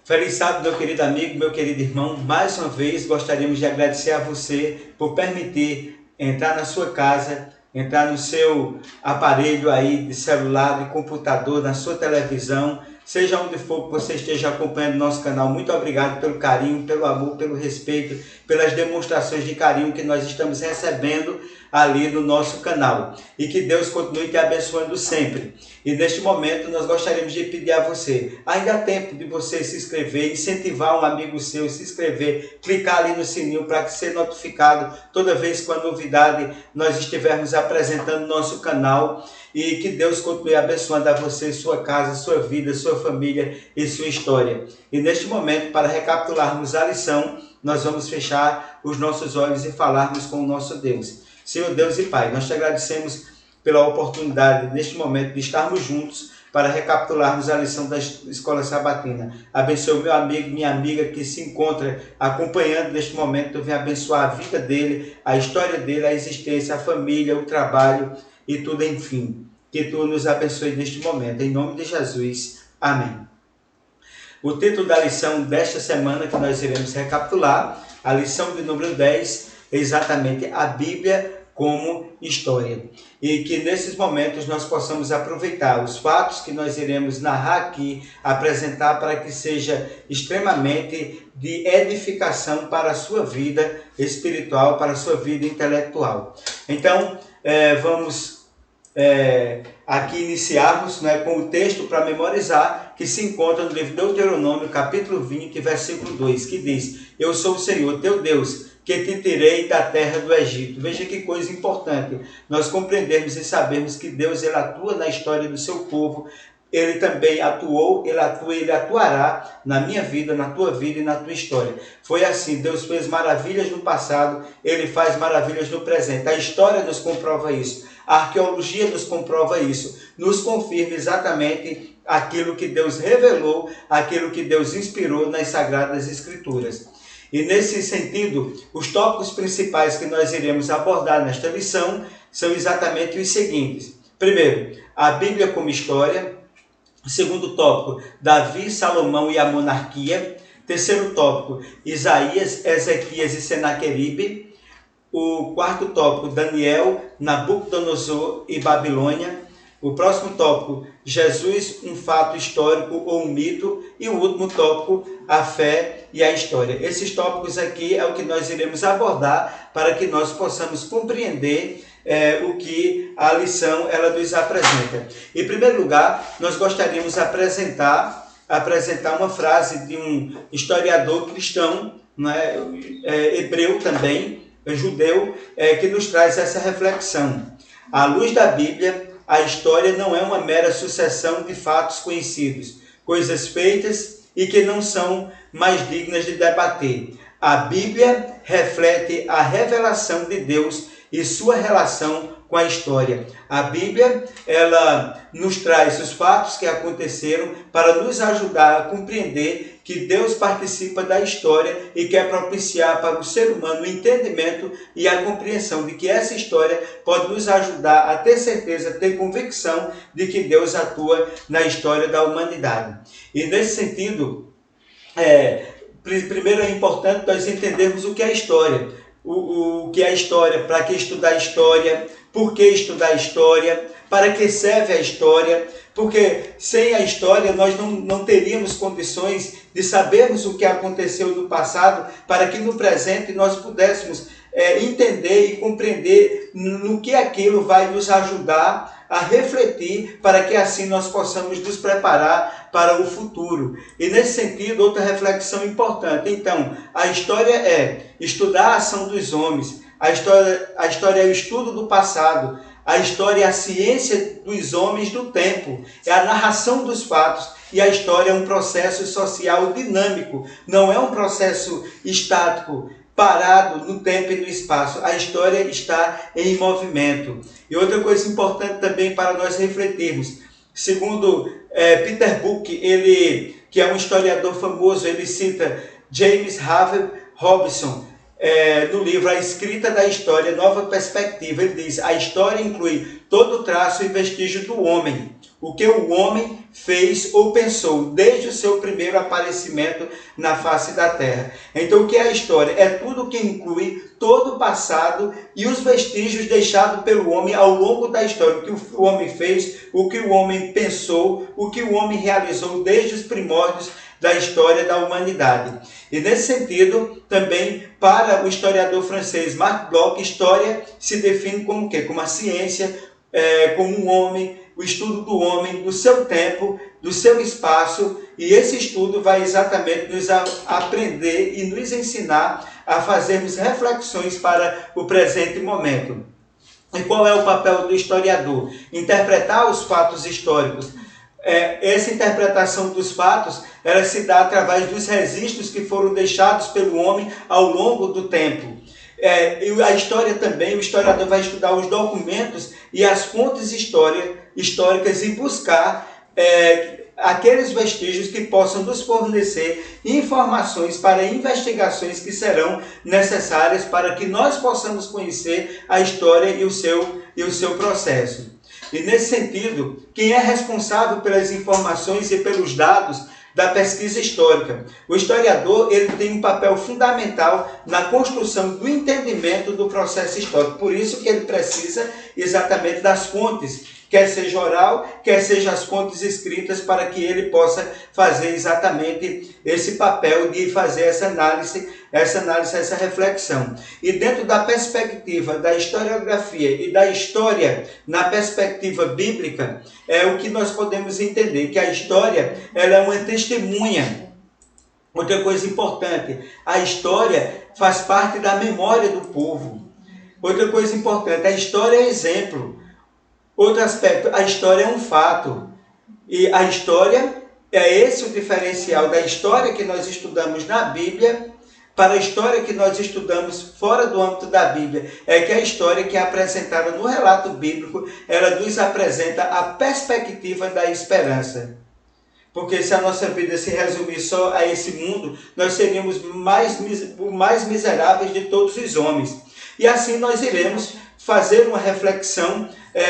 Feliz sábado, meu querido amigo, meu querido irmão. Mais uma vez gostaríamos de agradecer a você por permitir entrar na sua casa, entrar no seu aparelho aí de celular, de computador, na sua televisão, seja onde for que você esteja acompanhando nosso canal. Muito obrigado pelo carinho, pelo amor, pelo respeito, pelas demonstrações de carinho que nós estamos recebendo ali no nosso canal. E que Deus continue te abençoando sempre. E neste momento nós gostaríamos de pedir a você, ainda há tempo de você se inscrever, incentivar um amigo seu, se inscrever, clicar ali no sininho para ser notificado toda vez que uma novidade nós estivermos apresentando no nosso canal. E que Deus continue abençoando a você, sua casa, sua vida, sua família e sua história. E neste momento, para recapitularmos a lição, nós vamos fechar os nossos olhos e falarmos com o nosso Deus. Senhor Deus e Pai, nós te agradecemos pela oportunidade neste momento de estarmos juntos para recapitularmos a lição da Escola Sabatina. Abençoe o meu amigo, minha amiga que se encontra acompanhando neste momento. Venha abençoar a vida dele, a história dele, a existência, a família, o trabalho e tudo, enfim. Que tu nos abençoe neste momento. Em nome de Jesus. Amém. O título da lição desta semana que nós iremos recapitular, a lição de número 10, é exatamente a Bíblia como história. E que nesses momentos nós possamos aproveitar os fatos que nós iremos narrar aqui, apresentar para que seja extremamente de edificação para a sua vida espiritual, para a sua vida intelectual. Então, vamos aqui iniciarmos com o texto para memorizar, que se encontra no livro de Deuteronômio, capítulo 20, versículo 2, que diz: Eu sou o Senhor, teu Deus, que te tirei da terra do Egito. Veja que coisa importante, nós compreendermos e sabermos que Deus ele atua na história do seu povo. Ele também atuou, ele atua, ele atuará na minha vida, na tua vida e na tua história. Foi assim, Deus fez maravilhas no passado, ele faz maravilhas no presente. A história nos comprova isso, a arqueologia nos comprova isso, nos confirma exatamente aquilo que Deus revelou, aquilo que Deus inspirou nas Sagradas Escrituras. E nesse sentido, os tópicos principais que nós iremos abordar nesta lição são exatamente os seguintes. Primeiro, a Bíblia como história. Segundo tópico, Davi, Salomão e a monarquia. Terceiro tópico, Isaías, Ezequias e Senaqueribe. O quarto tópico, Daniel, Nabucodonosor e Babilônia. O próximo tópico, Jesus, um fato histórico ou um mito. E o último tópico, a fé e a história. Esses tópicos aqui é o que nós iremos abordar para que nós possamos compreender o que a lição ela nos apresenta. Em primeiro lugar, nós gostaríamos de apresentar uma frase de um historiador cristão, hebreu também, judeu, que nos traz essa reflexão. À luz da Bíblia, a história não é uma mera sucessão de fatos conhecidos, coisas feitas e que não são mais dignas de debater. A Bíblia reflete a revelação de Deus e sua relação com a história. A Bíblia, ela nos traz os fatos que aconteceram para nos ajudar a compreender que Deus participa da história e quer propiciar para o ser humano o entendimento e a compreensão de que essa história pode nos ajudar a ter certeza, ter convicção de que Deus atua na história da humanidade. E nesse sentido, primeiro é importante nós entendermos o que é a história. O que é a história, para que estudar a história, por que estudar a história, para que serve a história, porque sem a história nós não teríamos condições de sabermos o que aconteceu no passado, para que no presente nós pudéssemos entender e compreender no que aquilo vai nos ajudar a refletir, para que assim nós possamos nos preparar para o futuro. E nesse sentido, outra reflexão importante. Então, a história é estudar a ação dos homens, a história é o estudo do passado, a história é a ciência dos homens do tempo, é a narração dos fatos, e a história é um processo social dinâmico, não é um processo estático, parado no tempo e no espaço. A história está em movimento. E outra coisa importante também para nós refletirmos, segundo Peter Book, ele, que é um historiador famoso, ele cita James Harvey Robinson, no livro A Escrita da História, Nova Perspectiva. Ele diz: a história inclui todo traço e vestígio do homem. o que o homem fez ou pensou desde o seu primeiro aparecimento na face da terra. Então, o que é a história? É tudo que inclui todo o passado e os vestígios deixados pelo homem ao longo da história. O que o homem fez, o que o homem pensou, o que o homem realizou desde os primórdios da história da humanidade. E nesse sentido, também para o historiador francês Marc Bloch, história se define como o quê? Como a ciência, como um homem, o estudo do homem, do seu tempo, do seu espaço, e esse estudo vai exatamente nos aprender e nos ensinar a fazermos reflexões para o presente momento. E qual é o papel do historiador? Interpretar os fatos históricos. Essa interpretação dos fatos, ela se dá através dos registros que foram deixados pelo homem ao longo do tempo. E a história também, o historiador vai estudar os documentos e as fontes históricas e buscar aqueles vestígios que possam nos fornecer informações para investigações que serão necessárias para que nós possamos conhecer a história e o seu processo. E nesse sentido, quem é responsável pelas informações e pelos dados da pesquisa histórica? O historiador, ele tem um papel fundamental na construção do entendimento do processo histórico. Por isso que ele precisa exatamente das fontes, quer seja oral, quer seja as fontes escritas, para que ele possa fazer exatamente esse papel de fazer essa análise, essa reflexão. E dentro da perspectiva da historiografia e da história na perspectiva bíblica, é o que nós podemos entender, que a história ela é uma testemunha. Outra coisa importante, a história faz parte da memória do povo. Outra coisa importante, a história é exemplo. Outro aspecto, a história é um fato. E a história, é esse o diferencial da história que nós estudamos na Bíblia para a história que nós estudamos fora do âmbito da Bíblia. É que a história que é apresentada no relato bíblico, ela nos apresenta a perspectiva da esperança. Porque se a nossa vida se resumir só a esse mundo, nós seríamos mais miseráveis de todos os homens. E assim nós iremos fazer uma reflexão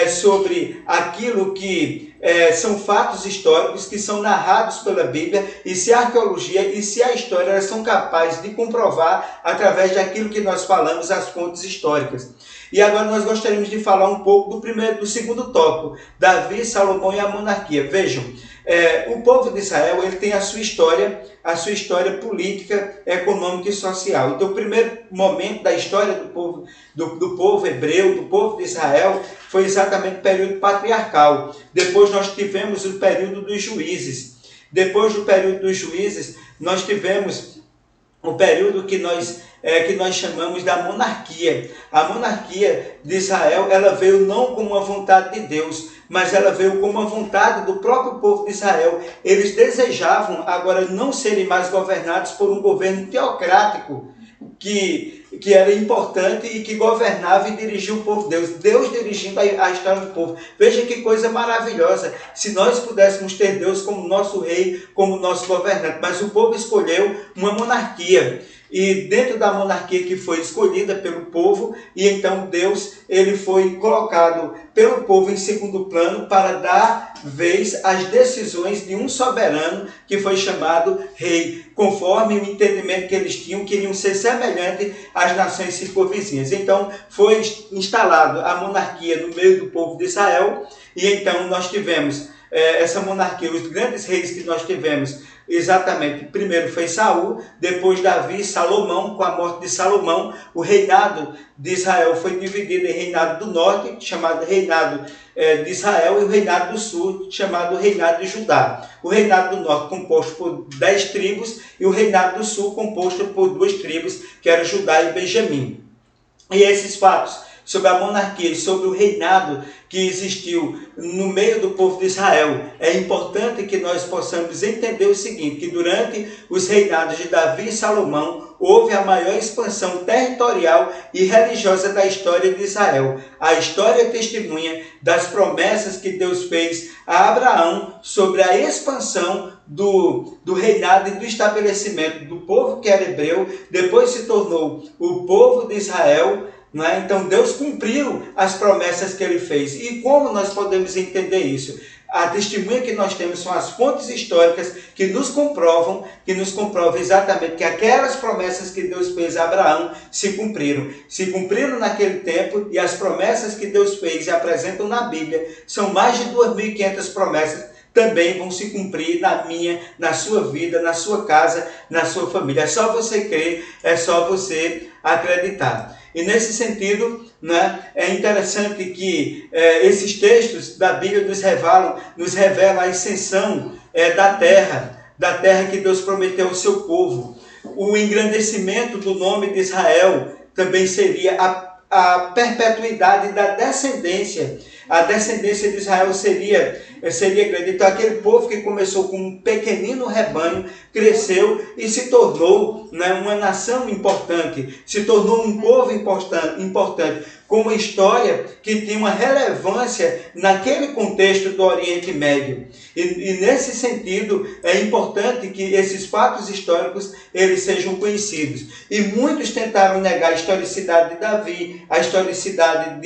sobre aquilo que são fatos históricos que são narrados pela Bíblia, e se a arqueologia e se a história elas são capazes de comprovar através daquilo que nós falamos, as fontes históricas. E agora nós gostaríamos de falar um pouco do segundo tópico, Davi, Salomão e a monarquia. Vejam, o povo de Israel ele tem a sua história política, econômica e social. Então, o primeiro momento da história do povo hebreu, do povo de Israel, foi exatamente o período patriarcal. Depois nós tivemos o período dos juízes. Depois do período dos juízes, nós tivemos o período que nós chamamos da monarquia. A monarquia de Israel, ela veio não como uma vontade de Deus, mas ela veio como uma vontade do próprio povo de Israel. Eles desejavam agora não serem mais governados por um governo teocrático, que era importante e que governava e dirigia o povo. Deus dirigindo a história do povo. Veja que coisa maravilhosa, se nós pudéssemos ter Deus como nosso rei, como nosso governante. Mas o povo escolheu uma monarquia. E dentro da monarquia que foi escolhida pelo povo, e então Deus ele foi colocado pelo povo em segundo plano para dar vez às decisões de um soberano que foi chamado rei, conforme o entendimento que eles tinham, queriam ser semelhantes às nações circunvizinhas. Então foi instalado a monarquia no meio do povo de Israel, e então nós tivemos essa monarquia, os grandes reis que nós tivemos, exatamente, primeiro foi Saul, depois Davi, Salomão. Com a morte de Salomão, o reinado de Israel foi dividido em reinado do norte, chamado reinado de Israel, e o reinado do sul, chamado reinado de Judá. O reinado do norte composto por 10 tribos, e o reinado do sul composto por 2 tribos, que eram Judá e Benjamim. E esses fatos sobre a monarquia e sobre o reinado que existiu no meio do povo de Israel, é importante que nós possamos entender o seguinte, que durante os reinados de Davi e Salomão, houve a maior expansão territorial e religiosa da história de Israel. A história testemunha das promessas que Deus fez a Abraão sobre a expansão do reinado e do estabelecimento do povo que era hebreu, depois se tornou o povo de Israel. Então Deus cumpriu as promessas que ele fez. E como nós podemos entender isso? a testemunha que nós temos são as fontes históricas que nos comprovam exatamente que aquelas promessas que Deus fez a Abraão se cumpriram naquele tempo, e as promessas que Deus fez e apresentam na Bíblia são mais de 2.500 promessas, também vão se cumprir na sua vida, na sua casa, na sua família. É só você crer, é só você acreditar. E nesse sentido, né, é interessante que esses textos da Bíblia nos revelam a extensão da terra que Deus prometeu ao seu povo. O engrandecimento do nome de Israel também seria a perpetuidade da descendência. A descendência de Israel seria grande. Então, aquele povo que começou com um pequenino rebanho, cresceu e se tornou, né, uma nação importante, se tornou um povo importante, com uma história que tinha uma relevância naquele contexto do Oriente Médio. E nesse sentido, é importante que esses fatos históricos eles sejam conhecidos. E muitos tentaram negar a historicidade de Davi, a historicidade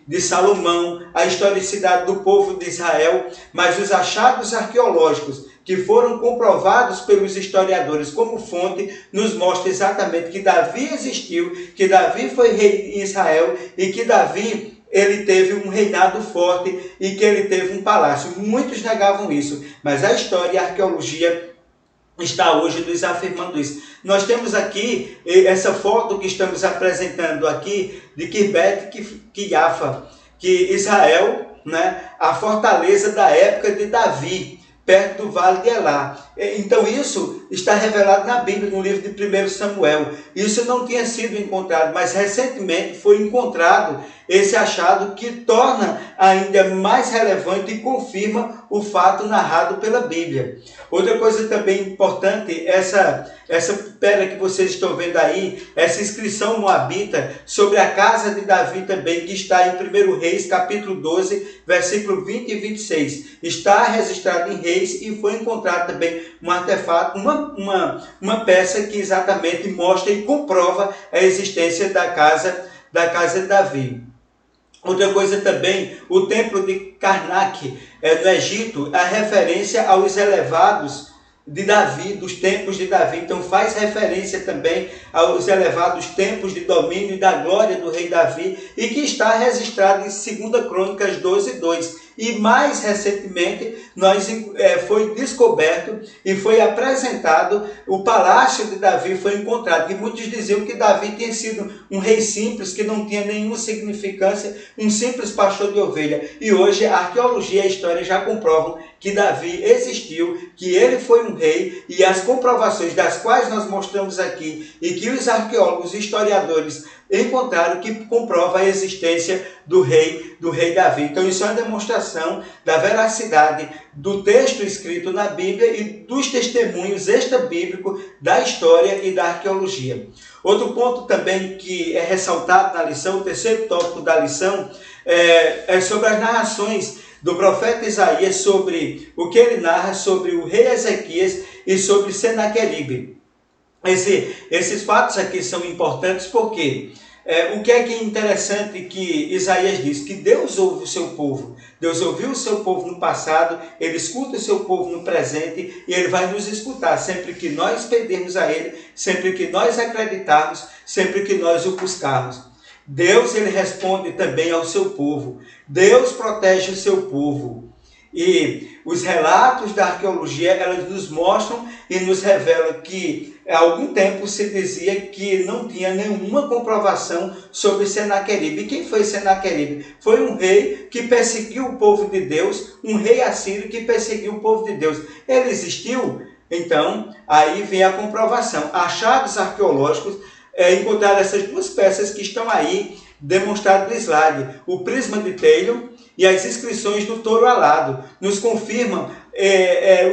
de Salomão, a historicidade do povo de Israel, mas os achados arqueológicos que foram comprovados pelos historiadores como fonte, nos mostra exatamente que Davi existiu, que Davi foi rei em Israel e que Davi ele teve um reinado forte e que ele teve um palácio. Muitos negavam isso, mas a história e a arqueologia está hoje nos afirmando isso. Nós temos aqui essa foto que estamos apresentando aqui de Kirbet Quiafa, que Israel, né, a fortaleza da época de Davi, perto do Vale de Elá. Então isso está revelado na Bíblia, no livro de 1 Samuel. Isso não tinha sido encontrado, mas recentemente foi encontrado esse achado que torna ainda mais relevante e confirma o fato narrado pela Bíblia. Outra coisa também importante, essa pedra que vocês estão vendo aí, essa inscrição moabita sobre a casa de Davi também, que está em 1 Reis, capítulo 12, versículo 20 e 26. Está registrado em Reis e foi encontrado também um artefato, uma peça que exatamente mostra e comprova a existência da casa de Davi. Outra coisa também, o templo de Karnak, no Egito, a referência aos elevados de Davi, dos tempos de Davi. Então faz referência também aos elevados tempos de domínio e da glória do rei Davi, e que está registrado em 2 Crônicas 12:2. E mais recentemente foi descoberto e foi apresentado o palácio de Davi, foi encontrado. E muitos diziam que Davi tinha sido um rei simples, que não tinha nenhuma significância, um simples pastor de ovelha. E hoje a arqueologia e a história já comprovam que Davi existiu, que ele foi um rei, e as comprovações das quais nós mostramos aqui e que os arqueólogos e historiadores encontraram, que comprova a existência do rei Davi. Então isso é uma demonstração da veracidade do texto escrito na Bíblia e dos testemunhos extra-bíblicos da história e da arqueologia. Outro ponto também que é ressaltado na lição, o terceiro tópico da lição, é sobre as narrações do profeta Isaías, sobre o que ele narra sobre o rei Ezequias e sobre Senaqueribe. Esses fatos aqui são importantes porque o que é interessante que Isaías diz? Que Deus ouve o seu povo. Deus ouviu o seu povo no passado, ele escuta o seu povo no presente e ele vai nos escutar sempre que nós pedirmos a ele, sempre que nós acreditarmos, sempre que nós o buscarmos. Deus ele responde também ao seu povo. Deus protege o seu povo. E os relatos da arqueologia, elas nos mostram e nos revelam que há algum tempo se dizia que não tinha nenhuma comprovação sobre Senaqueribe. E quem foi Senaqueribe? Foi um rei que perseguiu o povo de Deus, um rei assírio que perseguiu o povo de Deus. Ele existiu? Então, aí vem a comprovação. Achados arqueológicos encontraram essas duas peças que estão aí demonstradas no slide. O prisma de Taylor e as inscrições do touro alado nos confirmam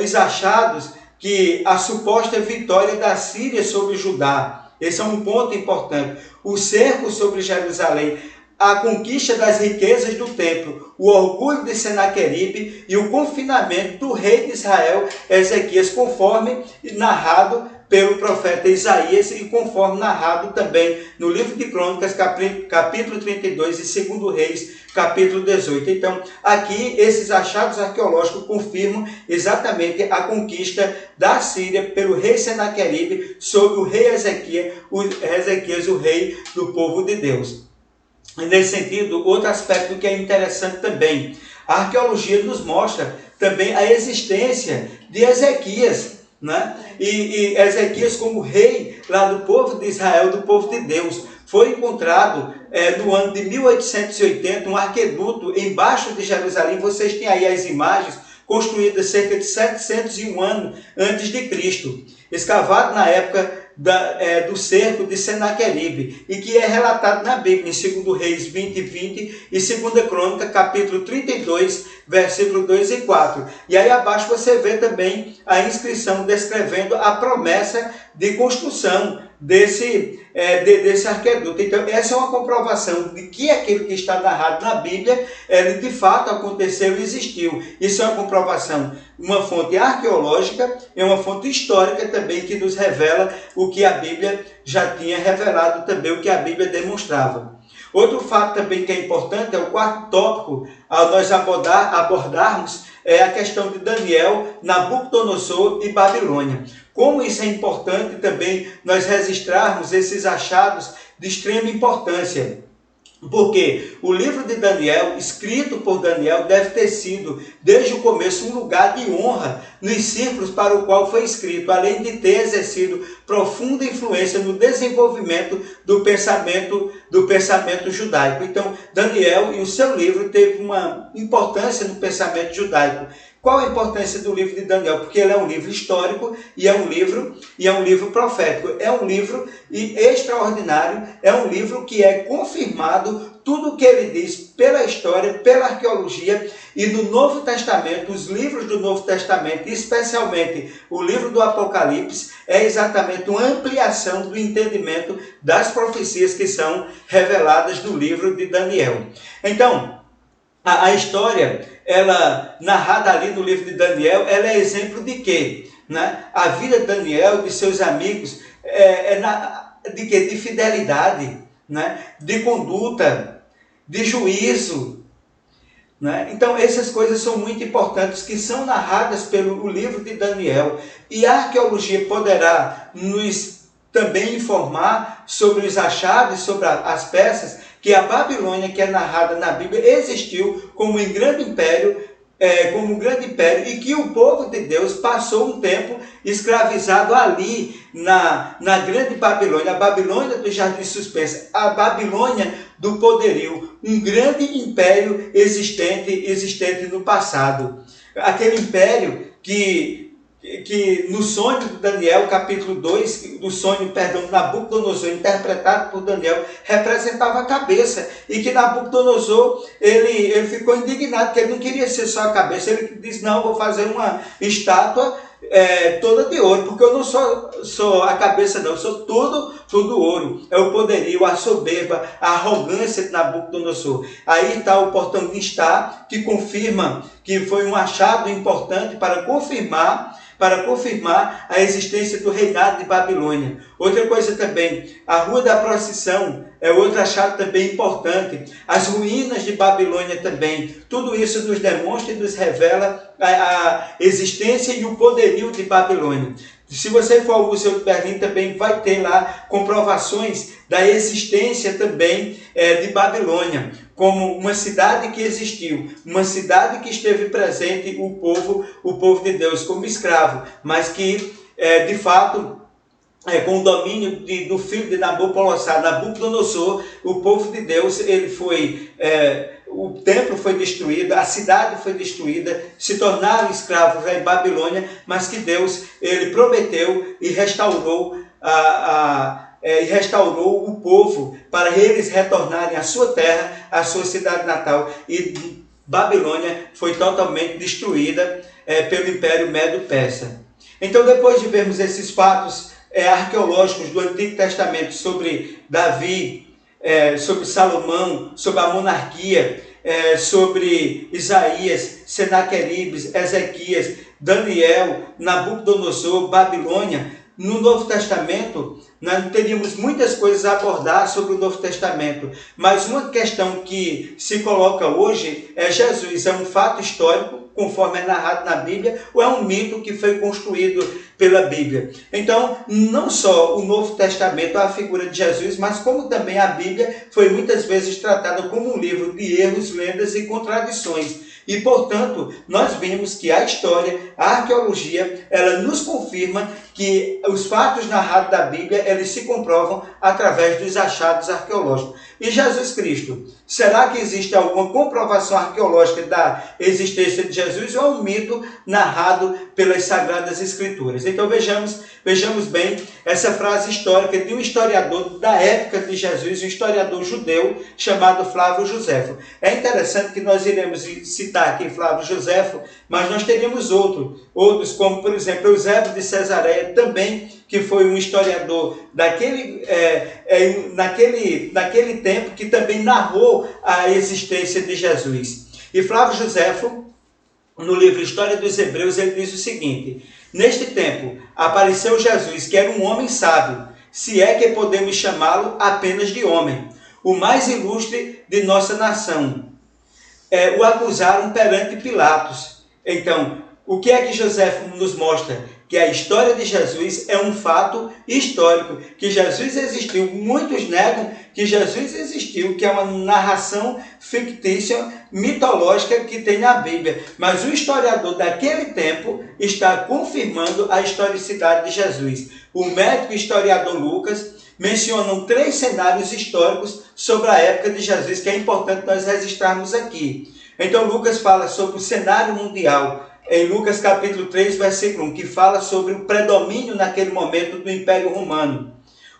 os achados que a suposta vitória da Síria sobre Judá. Esse é um ponto importante. O cerco sobre Jerusalém, a conquista das riquezas do templo, o orgulho de Senaqueribe e o confinamento do rei de Israel, Ezequias, conforme narrado pelo profeta Isaías e conforme narrado também no livro de Crônicas, capítulo 32 e 2 Reis, capítulo 18. Então, aqui, esses achados arqueológicos confirmam exatamente a conquista da Síria pelo rei Senaqueribe sobre o rei Ezequias, o rei do povo de Deus. E nesse sentido, outro aspecto que é interessante também, a arqueologia nos mostra também a existência de Ezequias, né? E Ezequias como rei lá do povo de Israel, do povo de Deus. Foi encontrado no ano de 1880 um aqueduto embaixo de Jerusalém. Vocês têm aí as imagens, construídas cerca de 701 anos antes de Cristo, escavado na época do cerco de Senaqueribe, e que é relatado na Bíblia, em 2 Reis 20:20 e 2 Crônica, capítulo 32, versículo 2 e 4. E aí abaixo você vê também a inscrição descrevendo a promessa de construção desse arqueduto. Então, essa é uma comprovação de que aquilo que está narrado na Bíblia, ele de fato aconteceu e existiu. Isso é uma comprovação, uma fonte arqueológica e uma fonte histórica também, que nos revela o que a Bíblia já tinha revelado também, o que a Bíblia demonstrava. Outro fato também que é importante, é o quarto tópico, ao nós abordarmos, é a questão de Daniel, Nabucodonosor e Babilônia. Como isso é importante também nós registrarmos esses achados de extrema importância. Porque o livro de Daniel, escrito por Daniel, deve ter sido, desde o começo, um lugar de honra nos círculos para o qual foi escrito, além de ter exercido profunda influência no desenvolvimento do pensamento judaico. Então, Daniel e o seu livro teve uma importância no pensamento judaico. Qual a importância do livro de Daniel? Porque ele é um livro histórico e é um livro profético. É um livro extraordinário, é um livro que é confirmado tudo o que ele diz pela história, pela arqueologia, e no Novo Testamento, os livros do Novo Testamento, especialmente o livro do Apocalipse, é exatamente uma ampliação do entendimento das profecias que são reveladas no livro de Daniel. Então, a história, ela narrada ali no livro de Daniel, ela é exemplo de quê? Né? A vida de Daniel e de seus amigos de quê? De fidelidade, né? De conduta, de juízo. Né? Então, essas coisas são muito importantes, que são narradas pelo livro de Daniel. E a arqueologia poderá nos também informar sobre os achados, sobre as peças, que a Babilônia, que é narrada na Bíblia, existiu como um grande império, e que o povo de Deus passou um tempo escravizado ali na grande Babilônia, a Babilônia do jardim suspenso, a Babilônia do poderio, um grande império existente no passado. Aquele império que no sonho de Daniel, capítulo 2, Nabucodonosor, interpretado por Daniel, representava a cabeça, e que Nabucodonosor, ele ficou indignado, porque ele não queria ser só a cabeça. Ele disse: não, vou fazer uma estátua toda de ouro, porque eu não sou a cabeça, não, eu sou tudo ouro. É o poderio, a soberba, a arrogância de Nabucodonosor. Aí está o portão de Está, que confirma que foi um achado importante para confirmar a existência do reinado de Babilônia. Outra coisa também, a Rua da Procissão é outro achado também importante. As ruínas de Babilônia também. Tudo isso nos demonstra e nos revela a existência e o poderio de Babilônia. Se você for ao Museu de Berlim, também vai ter lá comprovações da existência também de Babilônia, como uma cidade que existiu, uma cidade que esteve presente, o povo de Deus como escravo, mas que, de fato, com o domínio do filho de Nabucodonosor, o povo de Deus, o templo foi destruído, a cidade foi destruída, se tornaram escravos em Babilônia, mas que Deus, ele prometeu e restaurou o povo para eles retornarem à sua terra, à sua cidade natal. E Babilônia foi totalmente destruída pelo Império Medo-Persa. Então, depois de vermos esses fatos arqueológicos do Antigo Testamento sobre Davi, sobre Salomão, sobre a monarquia, sobre Isaías, Senaqueribes, Ezequias, Daniel, Nabucodonosor, Babilônia, no Novo Testamento, nós teríamos muitas coisas a abordar sobre o Novo Testamento, mas uma questão que se coloca hoje é: Jesus é um fato histórico, conforme é narrado na Bíblia, ou é um mito que foi construído pela Bíblia? Então, não só o Novo Testamento é a figura de Jesus, mas como também a Bíblia foi muitas vezes tratada como um livro de erros, lendas e contradições. E, portanto, nós vimos que a história, a arqueologia, ela nos confirma que os fatos narrados da Bíblia, eles se comprovam através dos achados arqueológicos. E Jesus Cristo, será que existe alguma comprovação arqueológica da existência de Jesus, ou é um mito narrado pelas Sagradas Escrituras? Então vejamos bem essa frase histórica de um historiador da época de Jesus, um historiador judeu chamado Flávio Joséfo. É interessante que nós iremos citar aqui Flávio Joséfo, mas nós teríamos outros, como por exemplo Eusébio de Cesareia, também, que foi um historiador naquele tempo, que também narrou a existência de Jesus. E Flávio Joséfo, no livro História dos Hebreus, ele diz o seguinte: neste tempo apareceu Jesus, que era um homem sábio, se é que podemos chamá-lo apenas de homem, o mais ilustre de nossa nação. O acusaram perante Pilatos. Então, o que é que Joséfo nos mostra? Que a história de Jesus é um fato histórico, que Jesus existiu. Muitos negam que Jesus existiu, que é uma narração fictícia, mitológica que tem na Bíblia. Mas o historiador daquele tempo está confirmando a historicidade de Jesus. O médico historiador Lucas mencionam 3 cenários históricos sobre a época de Jesus, que é importante nós registrarmos aqui. Então Lucas fala sobre o cenário mundial, em Lucas capítulo 3, versículo 1, que fala sobre o predomínio naquele momento do Império Romano.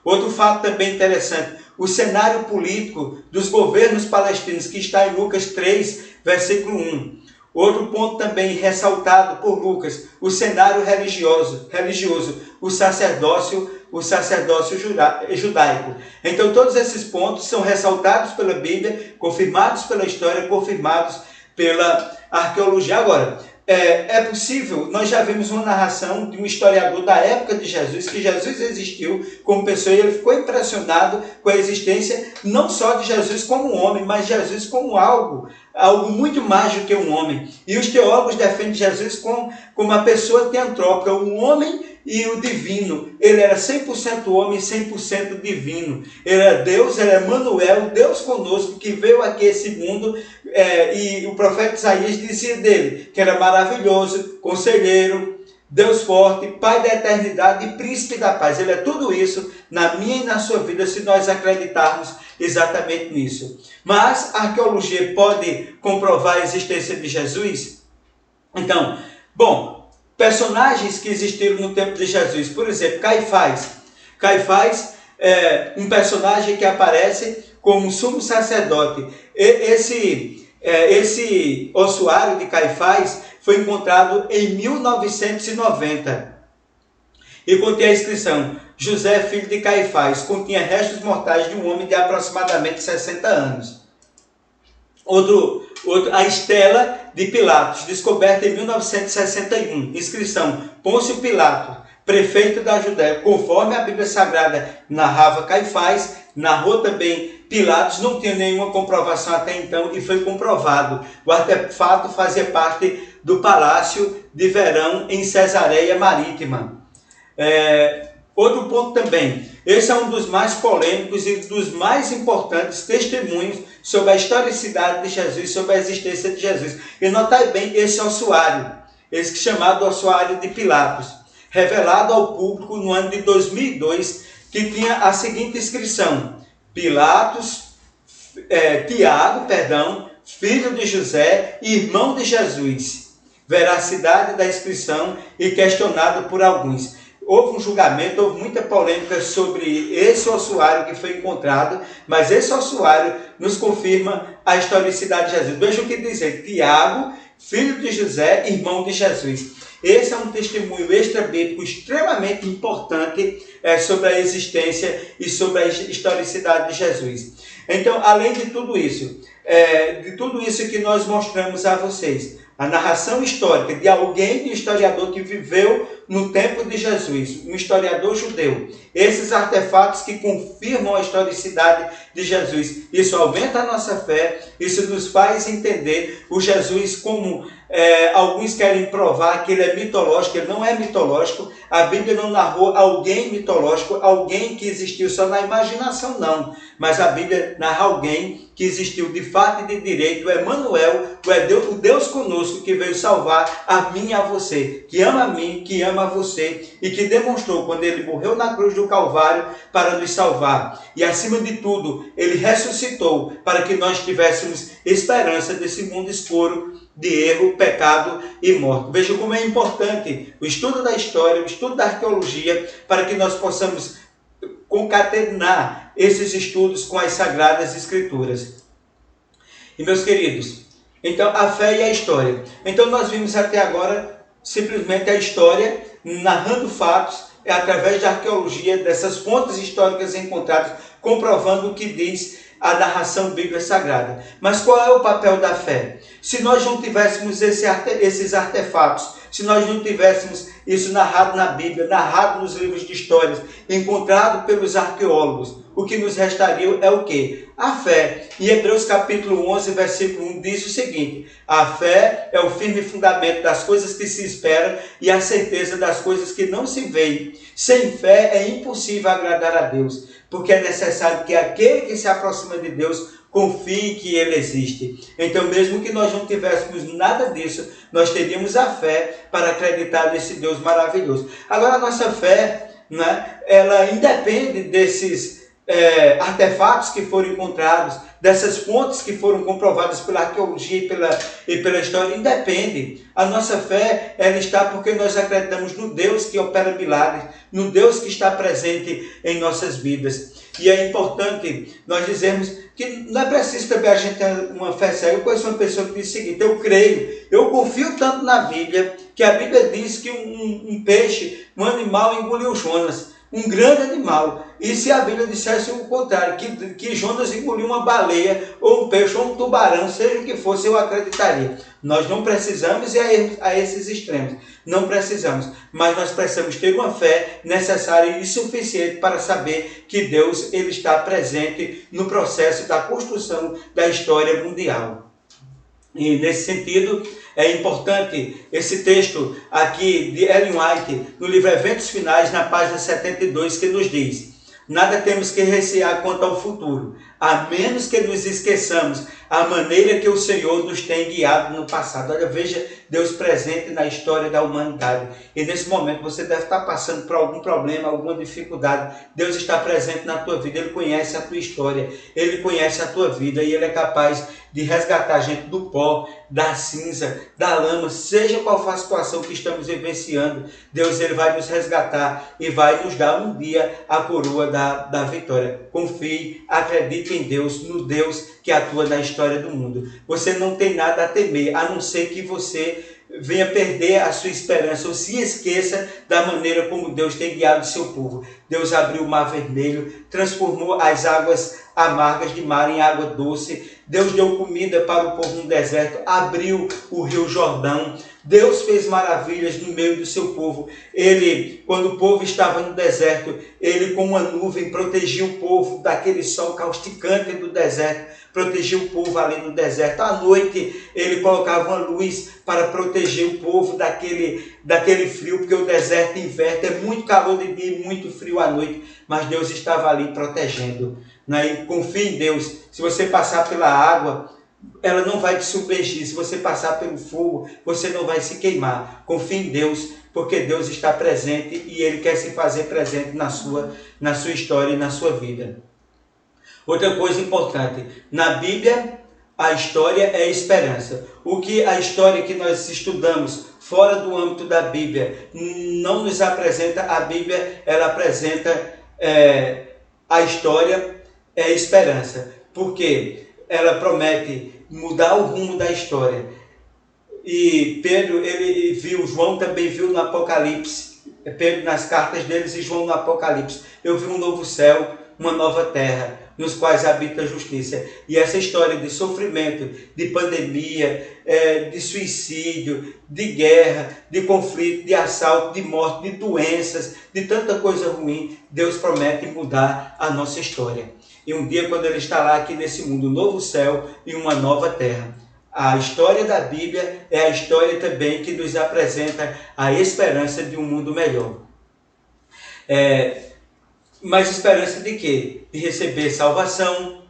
Outro fato também interessante, o cenário político dos governos palestinos, que está em Lucas 3, versículo 1. Outro ponto também ressaltado por Lucas, o cenário religioso, o sacerdócio judaico. Então todos esses pontos são ressaltados pela Bíblia, confirmados pela história, confirmados pela arqueologia. Agora, é possível, nós já vimos uma narração de um historiador da época de Jesus, que Jesus existiu como pessoa, e ele ficou impressionado com a existência não só de Jesus como homem, mas Jesus como algo muito mais do que um homem. E os teólogos defendem Jesus como uma pessoa teantrópica, um homem e o divino. Ele era 100% homem e 100% divino. Ele era Deus, ele era Emmanuel, Deus conosco, que veio aqui a esse mundo. E o profeta Isaías dizia dele que era maravilhoso, conselheiro, Deus forte, Pai da eternidade e príncipe da paz. Ele é tudo isso na minha e na sua vida, se nós acreditarmos exatamente nisso. Mas a arqueologia pode comprovar a existência de Jesus? Então, personagens que existiram no tempo de Jesus, por exemplo, Caifás. Caifás é um personagem que aparece como sumo sacerdote. Esse ossuário de Caifás foi encontrado em 1990 e continha a inscrição: José, filho de Caifás, continha restos mortais de um homem de aproximadamente 60 anos. A estela de Pilatos, descoberta em 1961, inscrição: Pôncio Pilato, prefeito da Judéia. Conforme a Bíblia Sagrada narrava Caifás, narrou também Pilatos, não tinha nenhuma comprovação até então e foi comprovado. O artefato fazia parte do Palácio de Verão em Cesareia Marítima. Outro ponto também, esse é um dos mais polêmicos e dos mais importantes testemunhos sobre a historicidade de Jesus, sobre a existência de Jesus. E notai bem esse ossuário, esse chamado ossuário de Pilatos, revelado ao público no ano de 2002, que tinha a seguinte inscrição: Tiago, filho de José, irmão de Jesus. Veracidade da inscrição e questionado por alguns. Houve um julgamento, houve muita polêmica sobre esse ossuário que foi encontrado, mas esse ossuário nos confirma a historicidade de Jesus. Veja o que dizer: Tiago, filho de José, irmão de Jesus. Esse é um testemunho extra-bíblico extremamente importante sobre a existência e sobre a historicidade de Jesus. Então, além de tudo isso que nós mostramos a vocês, a narração histórica de alguém, de um historiador que viveu no tempo de Jesus, um historiador judeu. Esses artefatos que confirmam a historicidade de Jesus. Isso aumenta a nossa fé, isso nos faz entender o Jesus como alguns querem provar que ele é mitológico. Ele não é mitológico. A Bíblia não narrou alguém mitológico, alguém que existiu só na imaginação, não. Mas a Bíblia narra alguém que existiu de fato e de direito, o Emanuel, o Deus conosco, que veio salvar a mim e a você, que ama a mim, que ama a você, e que demonstrou quando ele morreu na cruz do Calvário para nos salvar. E acima de tudo, ele ressuscitou para que nós tivéssemos esperança desse mundo escuro de erro, pecado e morte. Veja como é importante o estudo da história, o estudo da arqueologia, para que nós possamos concatenar esses estudos com as Sagradas Escrituras. E meus queridos, então a fé e a história. Então nós vimos até agora simplesmente a história, narrando fatos, através da arqueologia, dessas fontes históricas encontradas, comprovando o que diz a narração bíblica sagrada. Mas qual é o papel da fé? Se nós não tivéssemos esses artefatos, se nós não tivéssemos isso narrado na Bíblia, narrado nos livros de histórias, encontrado pelos arqueólogos, o que nos restaria é o quê? A fé. Em Hebreus capítulo 11, versículo 1, diz o seguinte: a fé é o firme fundamento das coisas que se esperam e a certeza das coisas que não se veem. Sem fé é impossível agradar a Deus, porque é necessário que aquele que se aproxima de Deus confie que Ele existe. Então, mesmo que nós não tivéssemos nada disso, nós teríamos a fé para acreditar nesse Deus maravilhoso. Agora, a nossa fé, né, ela independe desses artefatos que foram encontrados, dessas fontes que foram comprovadas pela arqueologia e pela história, independe. A nossa fé, ela está porque nós acreditamos no Deus que opera milagres, no Deus que está presente em nossas vidas. E é importante nós dizermos que não é preciso também a gente ter uma fé cega. Eu conheço uma pessoa que diz o seguinte: eu creio, eu confio tanto na Bíblia, que a Bíblia diz que um peixe, um animal engoliu Jonas, um grande animal. E se a Bíblia dissesse o contrário, que Jonas engoliu uma baleia, ou um peixe, ou um tubarão, seja o que fosse, eu acreditaria. Nós não precisamos ir a esses extremos. Não precisamos. Mas nós precisamos ter uma fé necessária e suficiente para saber que Deus, ele está presente no processo da construção da história mundial. E nesse sentido, é importante esse texto aqui de Ellen White, no livro Eventos Finais, na página 72, que nos diz: nada temos que recear quanto ao futuro, a menos que nos esqueçamos a maneira que o Senhor nos tem guiado no passado. Olha, veja Deus presente na história da humanidade. E nesse momento você deve estar passando por algum problema, alguma dificuldade. Deus está presente na tua vida, Ele conhece a tua história, Ele conhece a tua vida e Ele é capaz de resgatar a gente do pó, da cinza, da lama, seja qual for a situação que estamos vivenciando. Deus, Ele vai nos resgatar e vai nos dar um dia a coroa da vitória. Confie, acredite em Deus, no Deus que atua na história do mundo. Você não tem nada a temer, a não ser que você venha perder a sua esperança ou se esqueça da maneira como Deus tem guiado o seu povo. Deus abriu o mar vermelho, transformou as águas amargas de mar em água doce. Deus deu comida para o povo no deserto, abriu o rio Jordão. Deus fez maravilhas no meio do seu povo. Ele, quando o povo estava no deserto, Ele com uma nuvem protegia o povo daquele sol causticante do deserto, protegia o povo ali no deserto. À noite, Ele colocava uma luz para proteger o povo daquele frio, porque o deserto inverte, é muito calor de dia e muito frio à noite, mas Deus estava ali protegendo. E confie em Deus. Se você passar pela água, ela não vai te submergir. Se você passar pelo fogo, você não vai se queimar. Confie em Deus, porque Deus está presente e Ele quer se fazer presente na sua história e na sua vida. Outra coisa importante, na Bíblia, a história é esperança. O que a história que nós estudamos fora do âmbito da Bíblia não nos apresenta, a Bíblia ela apresenta a história é esperança. Porque ela promete mudar o rumo da história. E Pedro, ele viu, João também viu no Apocalipse, Pedro nas cartas deles e João no Apocalipse. Eu vi um novo céu, uma nova terra, nos quais habita a justiça. E essa história de sofrimento, de pandemia, de suicídio, de guerra, de conflito, de assalto, de morte, de doenças, de tanta coisa ruim, Deus promete mudar a nossa história. E um dia, quando Ele instalar aqui nesse mundo um novo céu e uma nova terra. A história da Bíblia é a história também que nos apresenta a esperança de um mundo melhor. Mas esperança de quê? De receber salvação,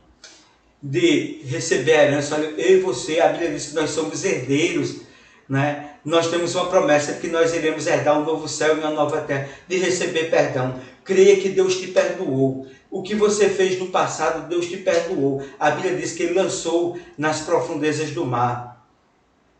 de receber a herança. Olha, eu e você, a Bíblia diz que nós somos herdeiros, né? Nós temos uma promessa de que nós iremos herdar um novo céu e uma nova terra, de receber perdão. Creia que Deus te perdoou. O que você fez no passado, Deus te perdoou. A Bíblia diz que Ele lançou nas profundezas do mar.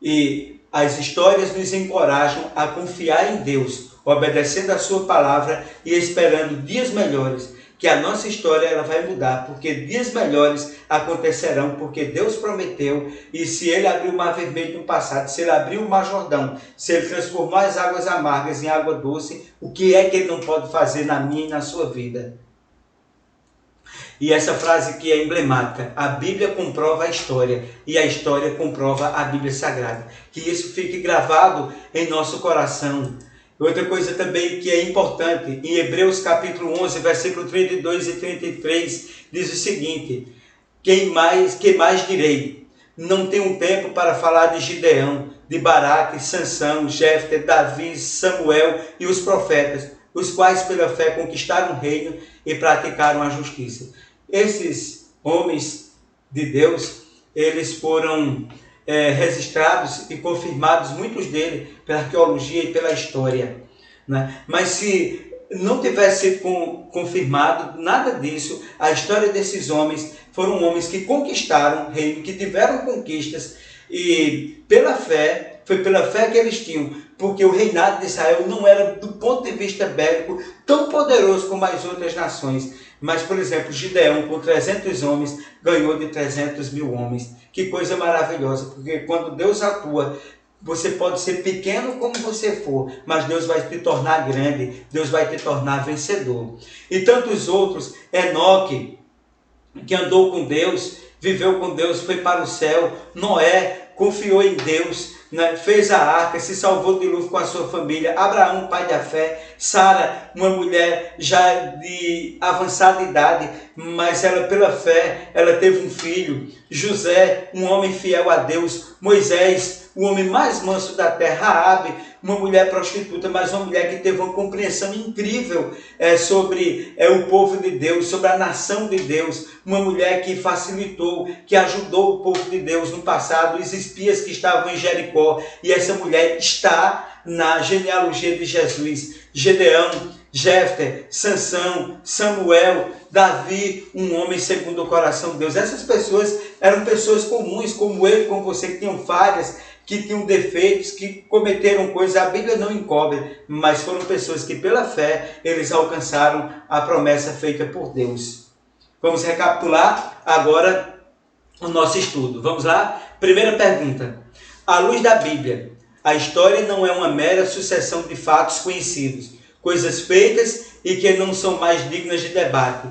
E as histórias nos encorajam a confiar em Deus, obedecendo a sua palavra e esperando dias melhores, que a nossa história ela vai mudar, porque dias melhores acontecerão, porque Deus prometeu. E se Ele abriu o Mar Vermelho no passado, se Ele abriu o Mar Jordão, se Ele transformou as águas amargas em água doce, o que é que Ele não pode fazer na minha e na sua vida? E essa frase que é emblemática: a Bíblia comprova a história e a história comprova a Bíblia Sagrada. Que isso fique gravado em nosso coração. Outra coisa também que é importante, em Hebreus capítulo 11, versículo 32 e 33, diz o seguinte: que mais direi? Não tenho tempo para falar de Gideão, de Baraque, Sansão, Jefté, Davi, Samuel e os profetas, os quais pela fé conquistaram o reino e praticaram a justiça. Esses homens de Deus, eles foram registrados e confirmados, muitos deles, pela arqueologia e pela história, né? Mas se não tivesse confirmado nada disso, a história desses homens foram homens que conquistaram o reino, que tiveram conquistas, e pela fé, foi pela fé que eles tinham, porque o reinado de Israel não era, do ponto de vista bélico, tão poderoso como as outras nações. Mas, por exemplo, Gideão, com 300 homens, ganhou de 300 mil homens. Que coisa maravilhosa, porque quando Deus atua, você pode ser pequeno como você for, mas Deus vai te tornar grande, Deus vai te tornar vencedor. E tantos outros, Enoque, que andou com Deus, viveu com Deus, foi para o céu. Noé confiou em Deus, né? Fez a arca, se salvou de dilúvio com a sua família. Abraão, pai da fé. Sara, uma mulher já de avançada idade, mas ela pela fé, ela teve um filho. José, um homem fiel a Deus. Moisés, o homem mais manso da terra. Raabe, uma mulher prostituta, mas uma mulher que teve uma compreensão incrível sobre o povo de Deus, sobre a nação de Deus. Uma mulher que facilitou, que ajudou o povo de Deus no passado, os espias que estavam em Jericó. E essa mulher está na genealogia de Jesus. Gedeão, Jefté, Sansão, Samuel, Davi, um homem segundo o coração de Deus. Essas pessoas eram pessoas comuns, como eu e como você, que tinham falhas, que tinham defeitos, que cometeram coisas. A Bíblia não encobre, mas foram pessoas que pela fé eles alcançaram a promessa feita por Deus. Vamos recapitular agora o nosso estudo. Vamos lá? Primeira pergunta. À luz da Bíblia, a história não é uma mera sucessão de fatos conhecidos, coisas feitas e que não são mais dignas de debate.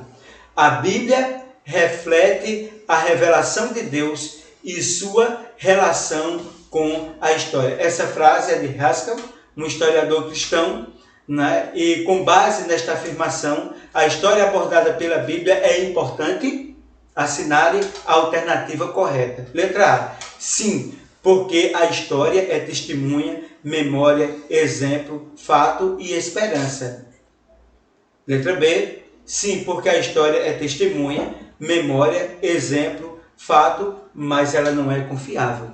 A Bíblia reflete a revelação de Deus e sua relação com a história. Essa frase é de Haskell, um historiador cristão, né? E com base nesta afirmação, a história abordada pela Bíblia é importante. Assinale a alternativa correta. Letra A. Sim, porque a história é testemunha, memória, exemplo, fato e esperança. Letra B. Sim, porque a história é testemunha, memória, exemplo, fato, mas ela não é confiável.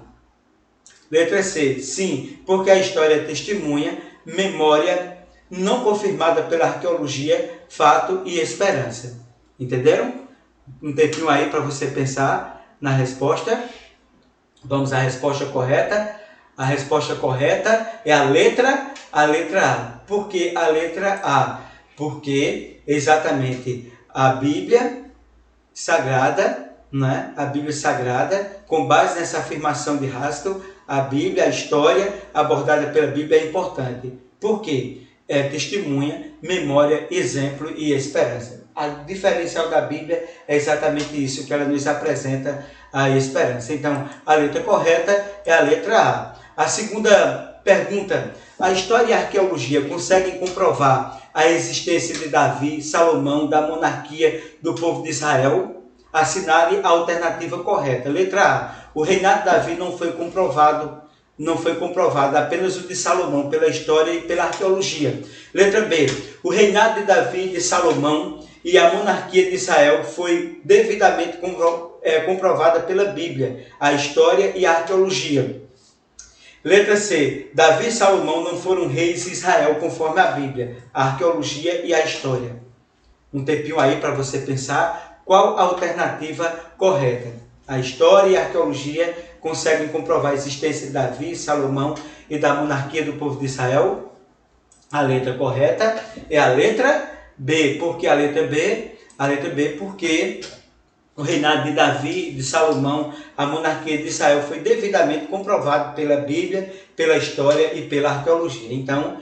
Letra C. Sim, porque a história é testemunha, memória, não confirmada pela arqueologia, fato e esperança. Entenderam? Um tempinho aí para você pensar na resposta. Vamos à resposta correta. A resposta correta é a letra A. Por que a letra A? Porque exatamente a Bíblia Sagrada, né? A Bíblia Sagrada, com base nessa afirmação de Haskell, a Bíblia, a história abordada pela Bíblia é importante. Por quê? testemunha, memória, exemplo e esperança. A diferencial da Bíblia é exatamente isso, que ela nos apresenta a esperança. Então, a letra correta é a letra A. A segunda pergunta: a história e a arqueologia conseguem comprovar a existência de Davi, Salomão, da monarquia do povo de Israel? Assinale a alternativa correta. Letra A: o reinado de Davi não foi comprovado, apenas o de Salomão, pela história e pela arqueologia. Letra B: o reinado de Davi, de Salomão e a monarquia de Israel foi devidamente comprovada pela Bíblia, a história e a arqueologia. Letra C: Davi e Salomão não foram reis de Israel conforme a Bíblia, a arqueologia e a história. Um tempinho aí para você pensar qual a alternativa correta. A história e a arqueologia conseguem comprovar a existência de Davi, Salomão e da monarquia do povo de Israel? A letra correta é a letra B. Por que a letra B? A letra B porque o reinado de Davi, de Salomão, a monarquia de Israel foi devidamente comprovado pela Bíblia, pela história e pela arqueologia. Então,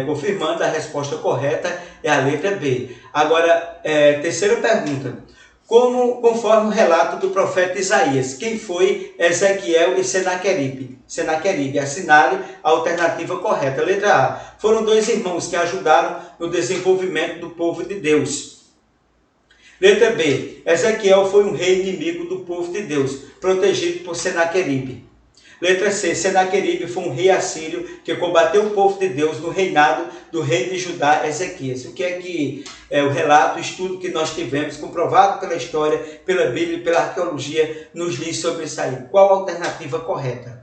confirmando, a resposta correta é a letra B. Agora, terceira pergunta. Conforme o relato do profeta Isaías, quem foi Ezequiel e Senaqueribe? Assinale a alternativa correta. Letra A: foram dois irmãos que ajudaram no desenvolvimento do povo de Deus. Letra B: Ezequiel foi um rei inimigo do povo de Deus, protegido por Senaqueribe. Letra C: Senaqueribe foi um rei assírio que combateu o povo de Deus no reinado do rei de Judá, Ezequias. O que é que o relato, o estudo que nós tivemos, comprovado pela história, pela Bíblia e pela arqueologia, nos diz sobre isso aí? Qual a alternativa correta?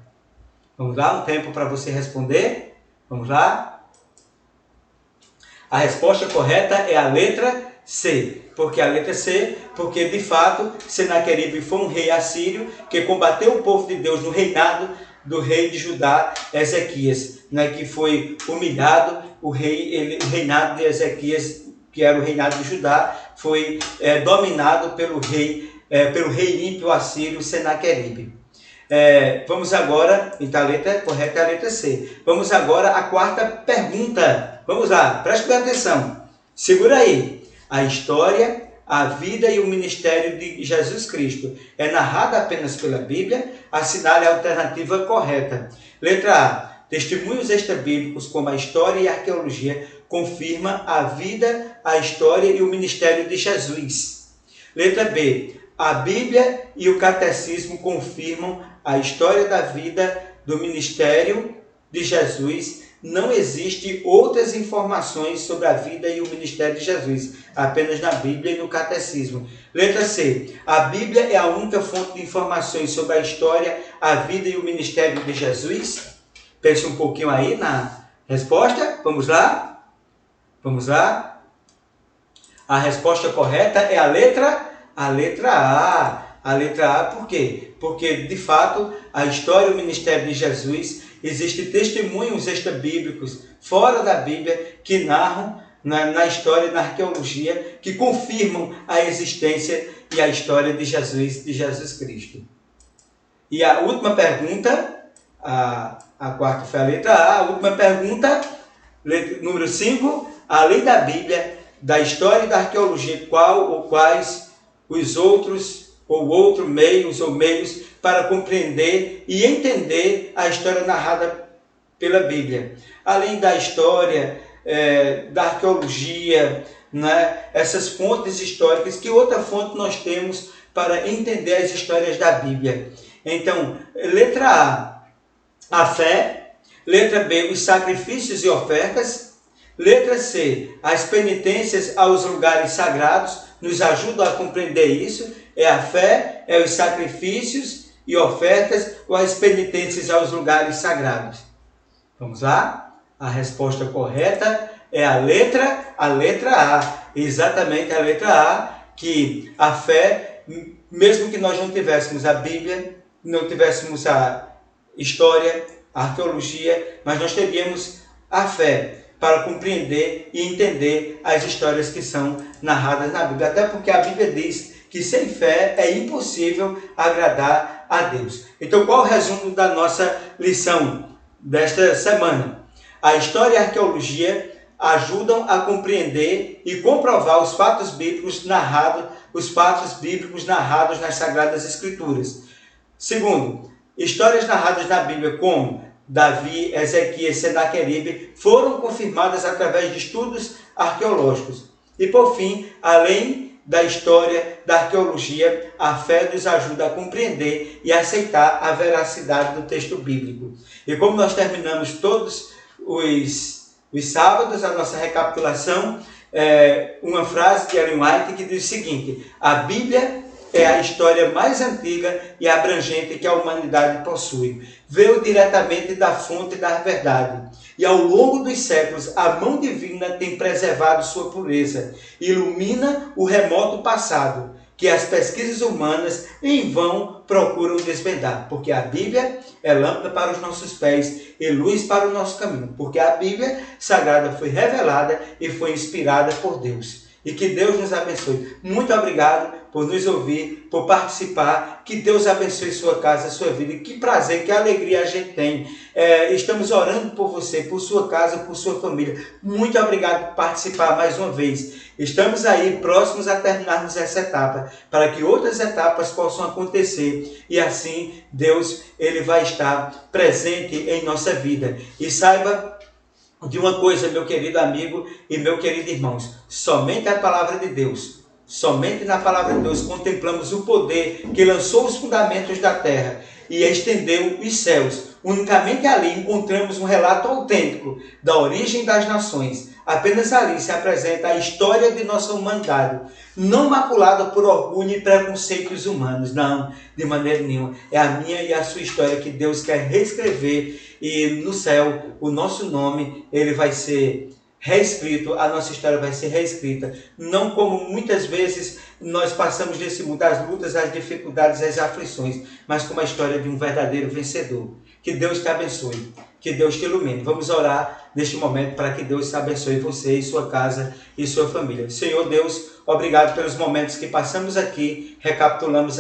Vamos lá, um tempo para você responder. Vamos lá. A resposta correta é a letra C. Por que a letra C? Porque, de fato, Senaqueribe foi um rei assírio que combateu o povo de Deus no reinado do rei de Judá, Ezequias, né, que foi humilhado. O reinado de Ezequias, que era o reinado de Judá, foi dominado pelo rei ímpio assírio Senaqueribe. Vamos agora, então a letra correta é a letra C. Vamos agora à quarta pergunta. Vamos lá, preste bem atenção. Segura aí. A história, a vida e o ministério de Jesus Cristo é narrada apenas pela Bíblia? Assinale a alternativa correta. Letra A: testemunhos extrabíblicos como a história e a arqueologia confirmam a vida, a história e o ministério de Jesus. Letra B: a Bíblia e o catecismo confirmam a história da vida, do ministério de Jesus. Não existem outras informações sobre a vida e o ministério de Jesus, apenas na Bíblia e no catecismo. Letra C: a Bíblia é a única fonte de informações sobre a história, a vida e o ministério de Jesus? Pense um pouquinho aí na resposta. Vamos lá? Vamos lá? A resposta correta é a letra A. A letra A, por quê? Porque, de fato, a história e o ministério de Jesus, existem testemunhos extrabíblicos fora da Bíblia que narram na história e na arqueologia, que confirmam a existência e a história de Jesus Cristo. E a última pergunta, a quarta foi a letra A, a última pergunta, número 5, além da Bíblia, da história e da arqueologia, qual ou quais os outros ou outros meios para compreender e entender a história narrada pela Bíblia? Além da história, da arqueologia, né, essas fontes históricas, que outra fonte nós temos para entender as histórias da Bíblia? Então, letra A, a fé. Letra B, os sacrifícios e ofertas. Letra C, as penitências aos lugares sagrados nos ajudam a compreender isso. É a fé, é os sacrifícios e ofertas ou as penitências aos lugares sagrados? Vamos lá? A resposta correta é a letra A. Exatamente a letra A, que a fé, mesmo que nós não tivéssemos a Bíblia, não tivéssemos a história, a arqueologia, mas nós teríamos a fé para compreender e entender as histórias que são narradas na Bíblia. Até porque a Bíblia diz que sem fé é impossível agradar a Deus. Então, qual o resumo da nossa lição desta semana? A história e a arqueologia ajudam a compreender e comprovar os fatos bíblicos narrados nas Sagradas Escrituras. Segundo, histórias narradas na Bíblia como Davi, Ezequias e Senaqueribe foram confirmadas através de estudos arqueológicos. E por fim, além da história, da arqueologia, a fé nos ajuda a compreender e aceitar a veracidade do texto bíblico. E como nós terminamos todos os sábados a nossa recapitulação, uma frase de Ellen White que diz o seguinte: a Bíblia é a história mais antiga e abrangente que a humanidade possui. Veio diretamente da fonte da verdade. E ao longo dos séculos, a mão divina tem preservado sua pureza. Ilumina o remoto passado, que as pesquisas humanas em vão procuram desvendar. Porque a Bíblia é lâmpada para os nossos pés e luz para o nosso caminho. Porque a Bíblia Sagrada foi revelada e foi inspirada por Deus. E que Deus nos abençoe. Muito obrigado por nos ouvir, por participar. Que Deus abençoe sua casa, sua vida. E que prazer, que alegria a gente tem. Estamos orando por você, por sua casa, por sua família. Muito obrigado por participar mais uma vez. Estamos aí próximos a terminarmos essa etapa, para que outras etapas possam acontecer. E assim, Deus ele vai estar presente em nossa vida. E saiba de uma coisa, meu querido amigo e meu querido irmãos, somente a palavra de Deus, somente na palavra de Deus contemplamos o poder que lançou os fundamentos da terra e estendeu os céus. Unicamente ali encontramos um relato autêntico da origem das nações. Apenas ali se apresenta a história de nossa humanidade, não maculada por orgulho e preconceitos humanos, não, de maneira nenhuma. É a minha e a sua história que Deus quer reescrever, e no céu o nosso nome ele vai ser reescrito, a nossa história vai ser reescrita, não como muitas vezes nós passamos desse mundo, as lutas, as dificuldades, as aflições, mas como a história de um verdadeiro vencedor. Que Deus te abençoe, que Deus te ilumine. Vamos orar neste momento para que Deus te abençoe você e sua casa e sua família. Senhor Deus, obrigado pelos momentos que passamos aqui, recapitulando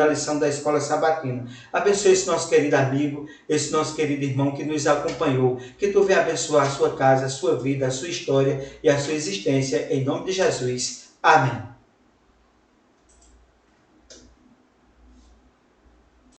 a lição da Escola Sabatina. Abençoe esse nosso querido amigo, esse nosso querido irmão que nos acompanhou. Que tu venha abençoar a sua casa, a sua vida, a sua história e a sua existência. Em nome de Jesus. Amém.